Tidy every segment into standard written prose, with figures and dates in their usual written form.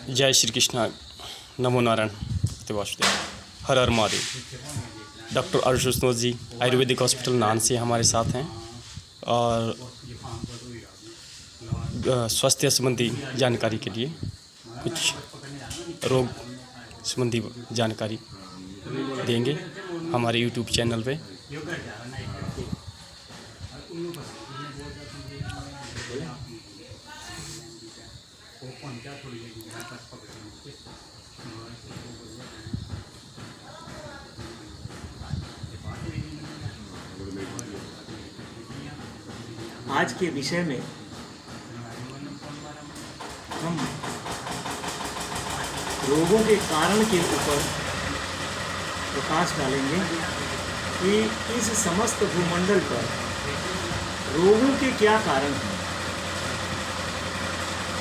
जय श्री कृष्णा, नमो नारायण, वासुदेव, हर हर महादेव। डॉक्टर आशुतोष जी आयुर्वेदिक हॉस्पिटल नान से हमारे साथ हैं और स्वास्थ्य संबंधी जानकारी के लिए कुछ रोग संबंधी जानकारी देंगे हमारे यूट्यूब चैनल पे। आज के विषय में हम रोगों के कारण के ऊपर प्रकाश डालेंगे कि इस समस्त भूमंडल पर रोगों के क्या कारण हैं।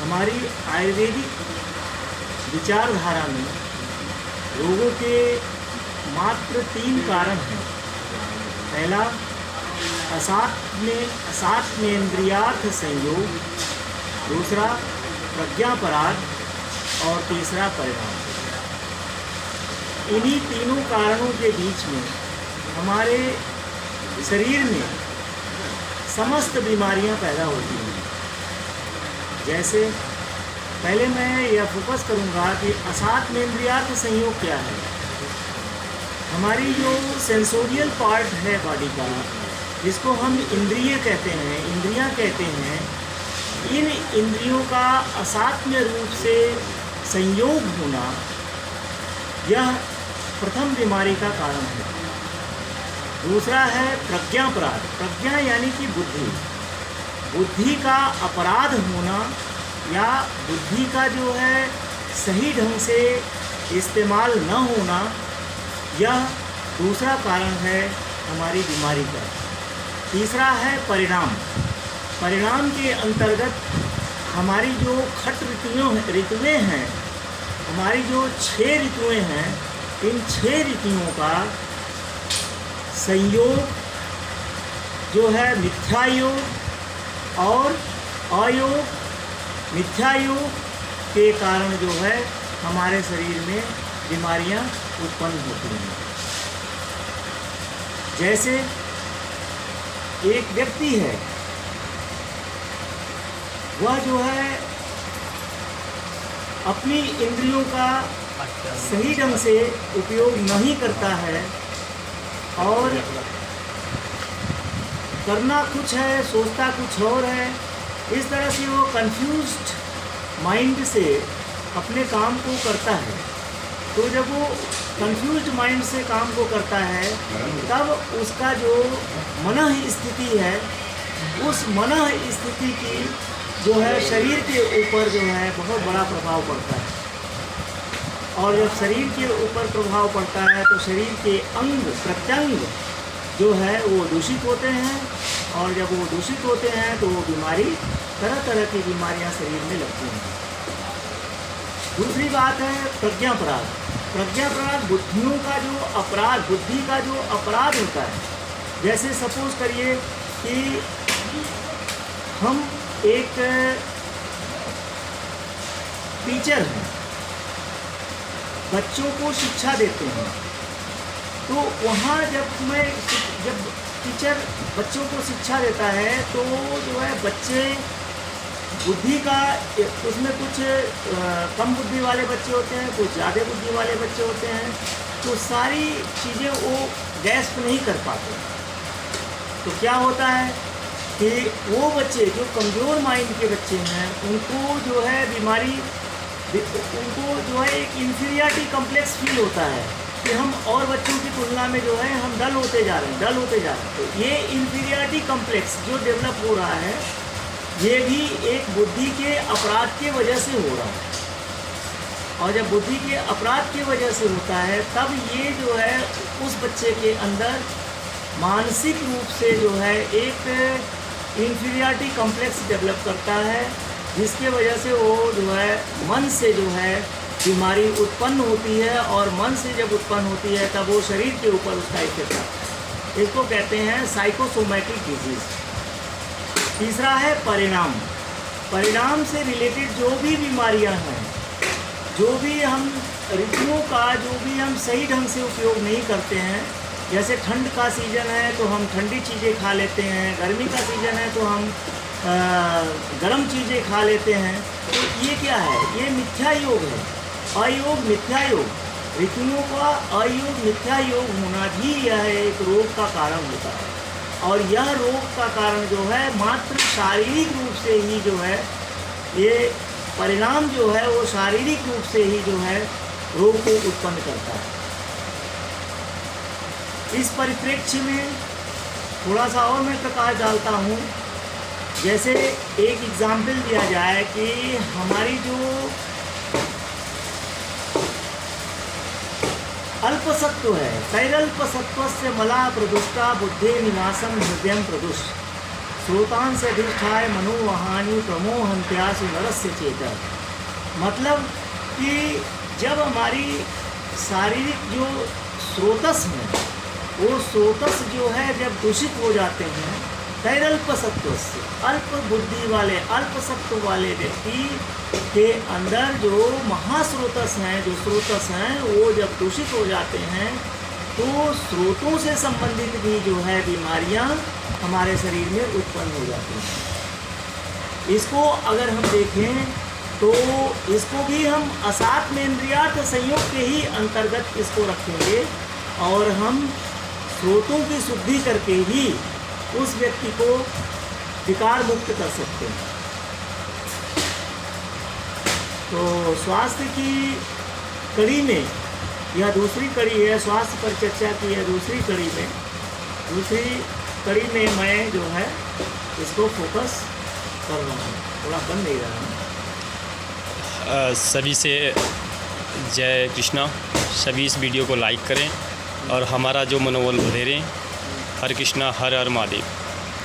हमारी आयुर्वेदिक विचारधारा में रोगों के मात्र 3 कारण हैं। पहला असात्मेन्द्रियार्थ संयोग, दूसरा प्रज्ञापराध और तीसरा परिणाम। इन्हीं तीनों कारणों के बीच में हमारे शरीर में समस्त बीमारियां पैदा होती हैं। जैसे पहले मैं यह फोकस करूंगा कि असात्मेन्द्रियार्थ संयोग क्या है। हमारी जो सेंसोरियल पार्ट है बॉडी का, जिसको हम इंद्रिय कहते हैं, इंद्रियां कहते हैं, इन इंद्रियों का असात्म्य रूप से संयोग होना, यह प्रथम बीमारी का कारण है। दूसरा है प्रज्ञापराध। प्रज्ञा यानी कि बुद्धि, बुद्धि का अपराध होना या बुद्धि का जो है सही ढंग से इस्तेमाल न होना, यह दूसरा कारण है हमारी बीमारी का। तीसरा है परिणाम। परिणाम के अंतर्गत हमारी जो खट ऋतुएँ हैं, हमारी जो 6 ऋतुएँ हैं, इन 6 ऋतुओं का संयोग जो है मिथ्या योग और अयोग, मिथ्या योग के कारण जो है हमारे शरीर में बीमारियां उत्पन्न होती हैं। जैसे एक व्यक्ति है, वह जो है अपनी इंद्रियों का सही ढंग से उपयोग नहीं करता है और करना कुछ है, सोचता कुछ और है। इस तरह से वो कंफ्यूज्ड माइंड से अपने काम को करता है। तो जब वो कंफ्यूज्ड माइंड से काम को करता है, तब उसका जो मनः स्थिति है, उस मनः स्थिति की जो है शरीर के ऊपर जो है बहुत बड़ा प्रभाव पड़ता है। और जब शरीर के ऊपर प्रभाव पड़ता है तो शरीर के अंग प्रत्यंग जो है वो दूषित होते हैं, और जब वो दूषित होते हैं तो वो बीमारी, तरह तरह की बीमारियां शरीर में लगती हैं। दूसरी बात है प्रज्ञापराध। प्रज्ञापराध बुद्धियों का जो अपराध, बुद्धि का जो अपराध होता है। जैसे सपोज करिए कि हम एक टीचर हैं, बच्चों को शिक्षा देते हैं, तो वहाँ जब टीचर बच्चों को शिक्षा देता है तो जो है बच्चे बुद्धि का, उसमें कुछ कम बुद्धि वाले बच्चे होते हैं, कुछ ज़्यादा बुद्धि वाले बच्चे होते हैं, तो सारी चीज़ें वो ग्रैस्प नहीं कर पाते। तो क्या होता है कि वो बच्चे जो कमज़ोर माइंड के बच्चे हैं, उनको जो है बीमारी, उनको जो है एक इन्फीरियरिटी कम्प्लेक्स फील होता है कि हम और बच्चों की तुलना में जो है हम डल होते जा रहे हैं। तो ये इन्फीरियरिटी कम्प्लेक्स जो डेवलप हो रहा है, ये भी एक बुद्धि के अपराध के वजह से हो रहा है। और जब बुद्धि के अपराध की वजह से होता है, तब ये जो है उस बच्चे के अंदर मानसिक रूप से जो है एक इन्फीरियरिटी कम्प्लेक्स डेवलप करता है, जिसके वजह से वो जो है मन से जो है बीमारी उत्पन्न होती है, और मन से जब उत्पन्न होती है तब वो शरीर के ऊपर उसका इफेक्ट आता है। इसको कहते हैं साइकोसोमैटिक डिजीज। तीसरा है परिणाम। परिणाम से रिलेटेड जो भी बीमारियां हैं, जो भी हम ऋतुओं का जो भी हम सही ढंग से उपयोग नहीं करते हैं, जैसे ठंड का सीज़न है तो हम ठंडी चीज़ें खा लेते हैं, गर्मी का सीज़न है तो हम गर्म चीज़ें खा लेते हैं, तो ये क्या है? ये मिथ्या योग है, अयोग मिथ्या योग। ऋतुओं का अयोग मिथ्या योग होना भी यह एक रोग का कारण होता है, और यह रोग का कारण जो है मात्र शारीरिक रूप से ही जो है, ये परिणाम जो है वो शारीरिक रूप से ही जो है रोग को उत्पन्न करता है। इस परिप्रेक्ष्य में थोड़ा सा और मैं प्रकाश डालता हूँ। जैसे एक एग्जाम्पल दिया जाए कि हमारी जो अल्पसत्व है, तैरल्पसत्व से मला प्रदुष्टा बुद्धे निवासम हृदय प्रदुष्ट श्रोतांश अधिष्ठाय मनोवहानी प्रमोहंत्यासु नरस्य चेतन। मतलब कि जब हमारी शारीरिक जो स्रोतस हैं, वो स्रोतस जो है जब दूषित हो जाते हैं, तैरल्पसत्व से अल्प बुद्धि वाले अल्पसत्व वाले व्यक्ति के अंदर जो महास्रोतस हैं, जो स्रोतस हैं, वो जब दूषित हो जाते हैं तो स्रोतों से संबंधित भी जो है बीमारियां हमारे शरीर में उत्पन्न हो जाती हैं। इसको अगर हम देखें तो इसको भी हम असात्मेन्द्रियार्थ संयोग के ही अंतर्गत इसको रखेंगे, और हम स्रोतों की शुद्धि करके ही उस व्यक्ति को विकार मुक्त कर सकते हैं। तो स्वास्थ्य की कड़ी में यह दूसरी कड़ी है, स्वास्थ्य पर चर्चा की है दूसरी कड़ी में मैं जो है इसको फोकस कर रहा हूँ, थोड़ा बन नहीं रहा हूँ। सभी से जय कृष्णा। सभी इस वीडियो को लाइक करें और हमारा जो मनोबल बढ़ेरें। हरे कृष्णा, हर हर महादेव।